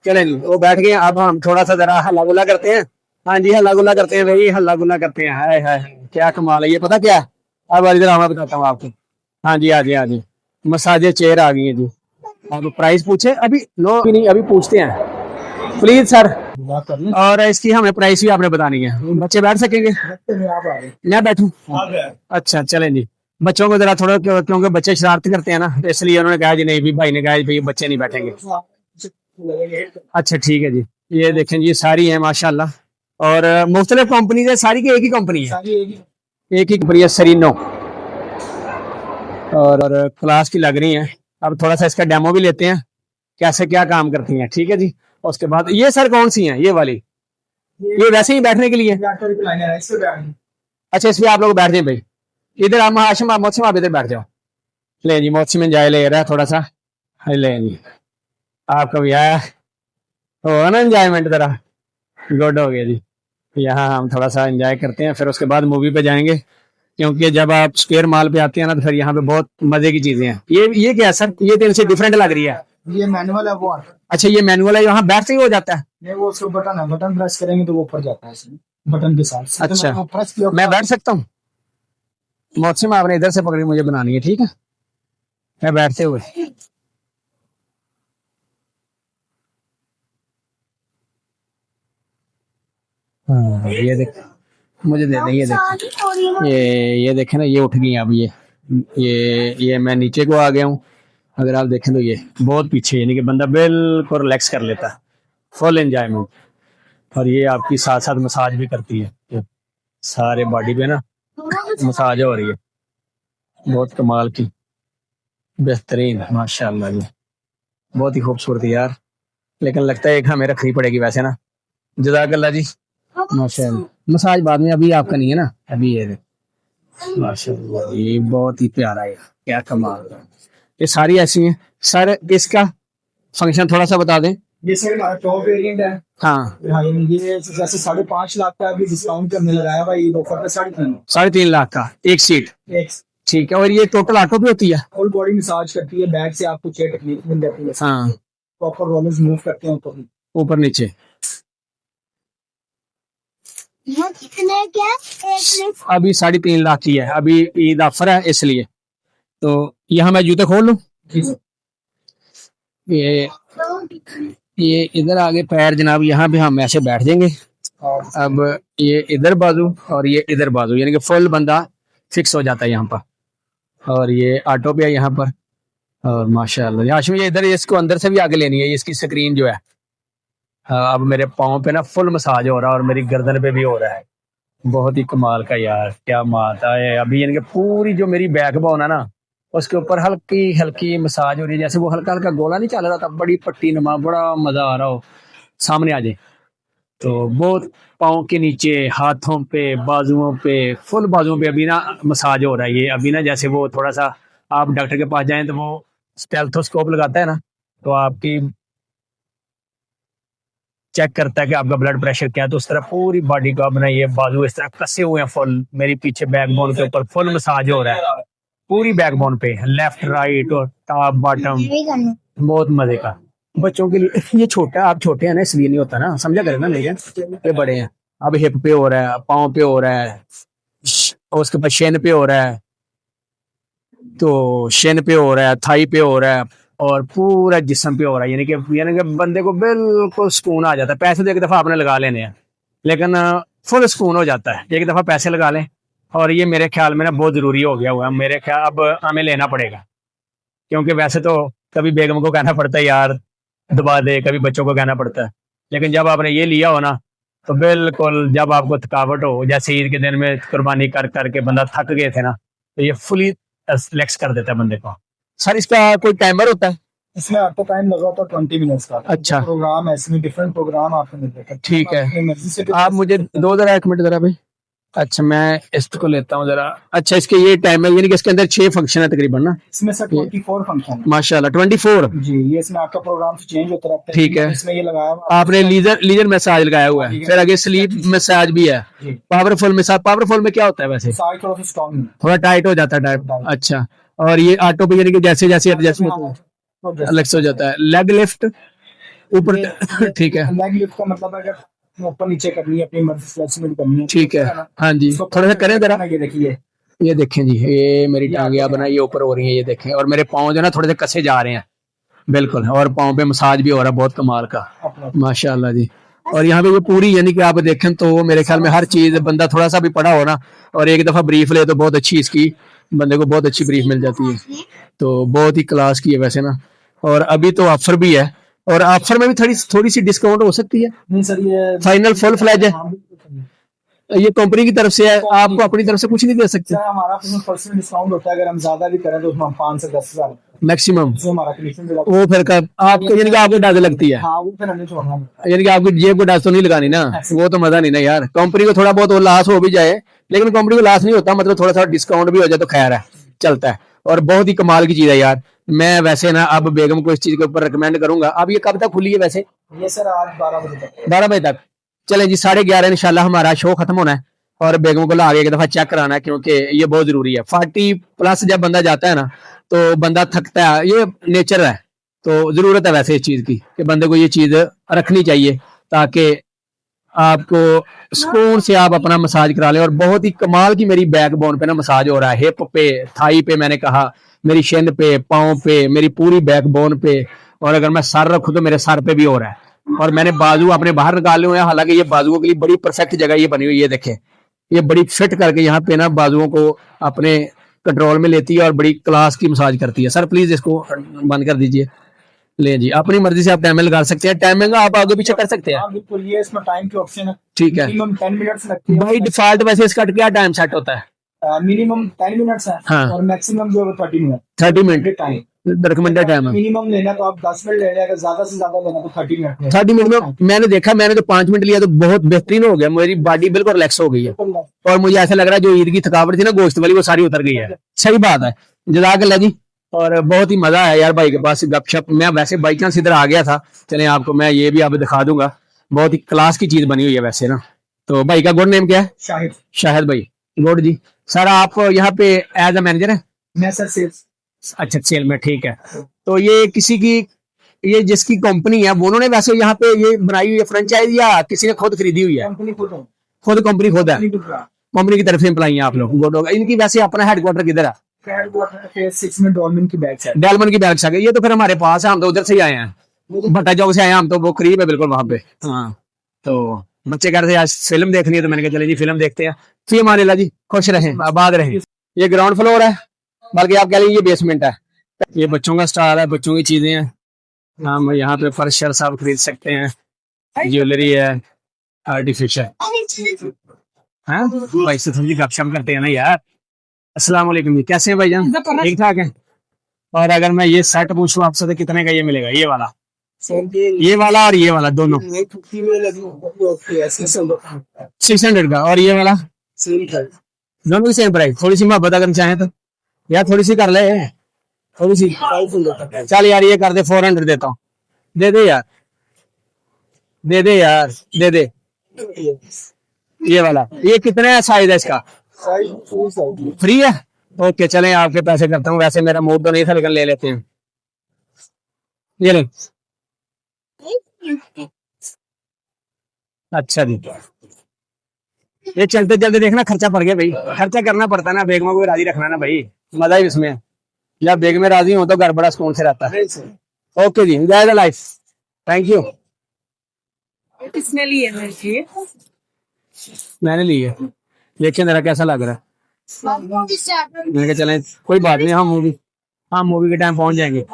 चले जी, वो बैठ गए। अब हम थोड़ा सा जरा हल्ला गुल्ला करते हैं। हाँ जी, हल्ला गुल्ला करते हैं भाई, हल्ला गुल्ला करते हैं। हाय हाय, क्या कमाल है ये, पता क्या है? अब इधर मैं बताता हूँ आपको। हाँ जी, हाँ जी, हाँ जी, मसाजे चेयर आ गई है जी। अब प्राइस पूछे अभी? लो अभी नहीं, अभी पूछते हैं प्लीज सर। और इसकी हमें प्राइस भी आपने बतानी है। बच्चे बैठ सकेंगे? मैं बैठूं? अच्छा चलें जी। बच्चों को जरा थोड़ा क्योंकि बच्चे शरारत करते हैं ना, तो इसलिए उन्होंने कहा जी नहीं, भी भाई ने कहा भाई बच्चे नहीं बैठेंगे। अच्छा ठीक है जी। ये देखें जी, सारी है माशाल्लाह। और मुख्तलिफ कंपनी है सारी की, एक ही कंपनी है? एक ही कंपनी है, सरीनो। और क्लास की लग रही है। अब थोड़ा सा इसका डेमो भी लेते हैं, कैसे क्या काम करती हैं। ठीक है जी। और उसके बाद ये सर कौन सी हैं ये वाली? ये वैसे ही बैठने के लिए? अच्छा, इसमें आप लोग बैठ जाए भाई। इधर आप हाशिम, आप मोहसिम, आप इधर बैठ जाओ। ले जी, मोहसिम एंजॉय ले रहा है थोड़ा सा। ले जी, आपका भी आया हो ना एंजॉयमेंट जरा। गुड हो गया जी। यहाँ हम थोड़ा सा एंजॉय करते हैं, फिर उसके बाद मूवी पे जाएंगे। क्योंकि जब आप स्क्वायर माल पे आते हैं ना, तो फिर यहाँ पे बहुत मजे की चीजें हैं। ये क्या है सर? ये तो इनसे डिफरेंट लग रही है। ये मैनुअल है वो। अच्छा, ये मैनुअल है, यहाँ बैठ से ही हो जाता है? नहीं, वो उसको बटन है, बटन प्रेस करेंगे तो वो ऊपर जाता है इसमें, बटन के साथ। अच्छा, तो प्रेस किया मैं बैठ सकता हूँ? मौसम आपने इधर से पकड़ी, मुझे बनानी है, ठीक है? मैं बैठते हुए। हाँ, ये देख, मुझे दे दें, ये देख, ये देखें ना, ये उठ गई अब। ये मैं नीचे को आ गया हूँ। अगर आप देखें तो ये बहुत पीछे, यानी कि बंदा बिल्कुल रिलैक्स कर लेता है, फुल एंजॉयमेंट। और ये आपकी साथ साथ मसाज भी करती है, ये सारे बॉडी पे ना मसाज हो रही है, बहुत कमाल की, बेहतरीन माशाल्लाह जी। बहुत ही खूबसूरत यार। लेकिन लगता है एक हमें रखनी पड़ेगी वैसे ना। जज़ाकल्लाह जी। माशाल्लाह, मसाज बाद में, अभी आपका नहीं है ना, अभी ये माशाल्लाह, ये बहुत ही प्यारा है, क्या कमाल है। ये सारी ऐसी हैं सर। इसका फंक्शन थोड़ा सा बता दें। ये सर हमारा टॉप वेरिएंट है। हाँ, ये जैसे 5.5 लाख का अभी डिस्काउंट करने लगाया भाई, ईद ऑफर पे 3.5। 3.5 लाख का एक सीट? एक। ठीक है। और ये टोटल ऑटो भी होती है? फुल बॉडी मसाज करती है, बैक से आपको चेयर टेक्निक मिल जाती है। हाँ, प्रॉपर रोलर्स मूव करते हैं ऊपर नीचे। अभी 3.5 लाख की है, अभी ईद ऑफर है इसलिए। तो यहाँ मैं जूते खोल लूँ? ये इधर आगे पैर जनाब, यहाँ पे हम ऐसे बैठ जाएंगे। अब ये इधर बाजू और ये इधर बाजू, यानी कि फुल बंदा फिक्स हो जाता है यहाँ पर। और ये ऑटो पे है यहाँ पर। और माशाल्लाह हाशिम, ये इधर इसको अंदर से भी आगे लेनी है, इसकी स्क्रीन जो है। अब मेरे पाँव पे ना फुल मसाज हो रहा है और मेरी गर्दन पे भी हो रहा है। बहुत ही कमाल का यार, क्या माता है। अभी यानी कि पूरी जो मेरी बैकबोन है ना, उसके ऊपर हल्की हल्की मसाज हो रही है, जैसे वो हल्का हल्का गोला नहीं चल रहा था, बड़ी पट्टी नुमा, बड़ा मजा आ रहा हो। सामने आ जाए तो बहुत पाँव के नीचे, हाथों पे, बाजुओं पे, फुल बाजुओं पे अभी ना मसाज हो रहा है। ये अभी ना जैसे वो थोड़ा सा, आप डॉक्टर के पास जाएं तो वो स्टेथोस्कोप लगाता है ना, तो आपकी चेक करता है कि आपका ब्लड प्रेशर क्या है। तो उस तरह पूरी बॉडी का अपना ये बाजू इस तरह कसे हुए हैं फुल, मेरी पीछे बैकबोन के ऊपर फुल मसाज हो रहा है, पूरी बैकबोन पे, लेफ्ट राइट और टॉप बॉटम, बहुत मजे का। बच्चों के लिए ये छोटा है, आप छोटे हैं ना इसलिए नहीं होता ना, समझा करें ना मेरे, ये बड़े हैं। अब हिप पे हो रहा है, पाँव पे हो रहा है, और उसके बाद शेन पे हो रहा है, तो शेन पे हो रहा है, थाई पे हो रहा है, और पूरा जिस्म पे हो रहा है। यानी कि बंदे को बिल्कुल सुकून आ जाता है। पैसे तो एक दफा आपने लगा लेने हैं, लेकिन फुल सुकून हो जाता है। एक दफा पैसे लगा लें, और ये मेरे ख्याल में ना बहुत जरूरी हो गया हुआ है। मेरे ख्याल अब हमें लेना पड़ेगा, क्योंकि वैसे तो कभी बेगम को कहना पड़ता है यार दबा दे, कभी बच्चों को कहना पड़ता है, लेकिन जब आपने ये लिया हो ना, तो बिल्कुल जब आपको थकावट हो, जैसे ईद के दिन में कुर्बानी कर करके बंदा थक गए थे ना, तो ये फुली रिलैक्स कर देता है बंदे को। सर इसका कोई टाइमर होता है? इसमें आपको टाइम लगा होता है 20 मिनट्स का। अच्छा, प्रोग्राम है इसमें, डिफरेंट प्रोग्राम आपको मिल जाएगा। ठीक है। आप मुझे दो जरा, एक मिनट जरा भाई। अच्छा, मैं इसको लेता हूँ जरा। अच्छा, इसके ये टाइम है, यानी कि इसके अंदर 6 फंक्शन है तकरीबन ना? इसमें सर 24 फंक्शन। माशाल्लाह, 24 जी। ये इसमें आपका प्रोग्राम से चेंज होता रहता है। ठीक है। इसमें ये लगाया आपने लीजर मसाज लगाया हुआ है, फिर आगे स्लीप मसाज भी है, पावरफुल मसाज। पावरफुल में क्या होता है वैसे? थोड़ा सा स्ट्रॉन्ग, थोड़ा टाइट हो जाता है टाइप। अच्छा, और ये ऑटो पे यानी कि जैसे जैसे एडजस्टमेंट रिलैक्स हो जाता है। लेग लिफ्ट ऊपर ठीक है लेग लिफ्ट का मतलब है अगर ऊपर नीचे करनी है अपनी मर्जी से फ्लेक्सिबिलिटी करनी है, ठीक है। हाँ जी, इसको थोड़ा सा करें जरा। ये देखिए, ये देखें जी, ये मेरी टांगे अब ना ये ऊपर हो रही है, ये देखें, और मेरे पाँव जो ना थोड़े से कसे जा रहे हैं बिल्कुल, और पाँव पे मसाज भी हो रहा है बहुत कमाल का, अपना माशाल्लाह जी। और यहाँ पे ये पूरी यानी कि आप देखें तो मेरे ख्याल में हर चीज बंदा थोड़ा सा भी पढ़ा हो ना और एक दफा ब्रीफ ले तो बहुत अच्छी इसकी बंदे को बहुत अच्छी ब्रीफ मिल जाती है। तो बहुत ही क्लास की है वैसे ना। और अभी तो ऑफर भी है, और ऑफर में भी थोड़ी थोड़ी सी डिस्काउंट हो सकती है। नहीं सर, ये फाइनल फुल फ्लैज है, हाँ, बिल्कुल नहीं। ये कंपनी की तरफ से है, आपको अपनी तरफ से कुछ नहीं दे सकते सर हमारा पर्सनल डिस्काउंट होता है, अगर हम ज्यादा भी करें तो उसमें हम 5 से 10,000 मैक्सिमम। से हमारा कमीशन मिला। वो फिर कब आपको यानी कि आपको डर लगती है, हाँ, वो फिर हमें छोड़ना है। यानी कि आपकी जेब को डर तो नहीं लगानी ना, वो तो मजा नहीं ना यार। कंपनी को थोड़ा बहुत वो लॉस हो भी जाए, लेकिन कंपनी को लॉस नहीं होता, मतलब थोड़ा सा डिस्काउंट भी हो जाए तो खैर है, चलता है। और बहुत ही कमाल की चीज है यार। मैं वैसे ना अब बेगम को इस चीज के ऊपर रिकमेंड करूंगा। अब ये कब तक खुली है वैसे? ये सर आज 12 बजे तक। 12 बजे तक। चलें जी, 11:30 इंशाल्लाह हमारा शो खत्म होना है और बेगम को आगे एक दफा चेक कराना है, क्योंकि ये बहुत जरूरी है। 40 प्लस जब बंदा जाता है ना तो बंदा थकता है, ये नेचर है। तो जरूरत है वैसे इस चीज की कि बंदे को ये चीज रखनी चाहिए, ताकि आपको सुकून से आप अपना मसाज करा लें। और बहुत ही कमाल की मेरी बैक बोन पे ना मसाज हो रहा है, हिप पे, थाई पे, मैंने कहा मेरी शिन पे, पाँव पे, मेरी पूरी बैक बोन पे, और अगर मैं सर रखूं तो मेरे सर पे भी हो रहा है। और मैंने बाजू अपने बाहर निकाले हुए हैं, हालांकि ये बाजुओं के लिए बड़ी परफेक्ट जगह ये बनी हुई है। देखें, ये बड़ी फिट करके यहाँ पे ना बाजुओं को अपने कंट्रोल में लेती है और बड़ी क्लास की मसाज करती है। सर प्लीज इसको बंद कर दीजिए। ले जी, अपनी मर्जी से आप टाइमिंग लगा सकते हैं, टाइमिंग आप आगे पीछे कर सकते हैं। हाँ बिल्कुल, ये इसमें टाइम की ऑप्शन है। ठीक है, मिनिमम 10 मिनट्स लगती है। बाई डिफॉल्ट वैसे इसका क्या टाइम सेट होता है? मिनिमम 10 मिनट्स है। हाँ। और मैक्सिमम जो है 30 minute. 30 minute time recommended time है। मिनिमम लेना तो आप 10 मिनट ले लें, अगर ज्यादा से ज्यादा लेना तो 30 मिनट में। 30 मिनट में मैंने देखा, मैंने तो 5 मिनट लिया तो बहुत बेहतरीन हो गया, मेरी बॉडी बिल्कुल रिलैक्स हो गई है। और मुझे ऐसा लग रहा है जो ईद की थकावट थी ना गोश्त वाली, वो सारी उतर गई है। सही बात है, जज़ाकल्लाह जी। और बहुत ही मजा आया यार भाई के पास गपशप। मैं वैसे बाई चांस इधर आ गया था, चले आपको मैं ये भी आप दिखा दूंगा। बहुत ही क्लास की चीज बनी हुई है वैसे ना। तो भाई का गुड नेम क्या है? शाहिद। शाहिद भाई, गुड जी। सर आप यहाँ पे एज अ मैनेजर है? मैं सर सेल्स। अच्छा, सेल में, ठीक है। तो ये किसी की, ये जिसकी कंपनी है वो उन्होंने वैसे यहाँ पे ये बनाई हुई है फ्रेंचाइज, या किसी ने खुद खरीदी हुई है? कंपनी खुद है। खुद कंपनी खुद है, कंपनी खुद का। कंपनी की तरफ से एम्प्लॉई हैं आप लोग, गुड होगा। इनकी वैसे अपना हेडक्वार्टर किधर है? हेडक्वार्टर फेज 6 में डॉल्मेन की बैक साइड। डेलमन की बैक साइड। ये तो फिर हमारे पास है, हम तो उधर से ही आए हैं, भट्टा चौक से आए हैं हम तो, वो करीब है बिल्कुल वहां पे। हाँ, तो बच्चे कह रहे थे आज फिल्म देखनी है, तो मैंने कहा चले जी फिल्म देखते हैं। फी हमारे ला जी, खुश रहें, आबाद रहें। ये ग्राउंड फ्लोर है, बल्कि आप कह लीजिए ये बेसमेंट है। ये बच्चों का स्टाल है, बच्चों की चीजें हैं। हम यहाँ पे फर्श शर्स आप खरीद सकते हैं, ज्वेलरी है, आर्टिफिशियल। हाँ भाई से थोड़ी गपशप करते हैं ना यार। अस्सलाम वालेकुम जी, कैसे हैं भाईजान? ठीक ठाक हैं। और अगर मैं ये सेट पूछूं आपसे तो कितने का ये मिलेगा? ये वाला और ये वाला दोनों 600 का, और ये वाला दोनों की सेम प्राइस। थोड़ी सी मोहब्बत अगर चाहें तो यार, थोड़ी सी कर ले, थोड़ी सी। चल यार ये कर दे, 400 देता हूँ, दे दे यार, दे दे यार, दे दे। ये वाला, ये कितने साइज है इसका? फ्री है, ओके चलें आपके पैसे करता हूँ। वैसे मेरा मूड तो नहीं था, लेकिन ले लेते हैं। ये ले, अच्छा जी। ये चलते चलते देखना खर्चा पड़ गया भाई, खर्चा करना पड़ता है ना, बेगमा को भी राजी रखना ना भाई, मजा ही इसमें है। जब बेग में राजी हो तो घर बड़ा सुकून से रहता है। ओके जी, enjoy the life, thank you. किसने लिए मैंने ली है, देखिए जरा कैसा लग रहा है। मैंने कहा चलें कोई बात नहीं, हम मूवी के टाइम पहुंच जाएंगे।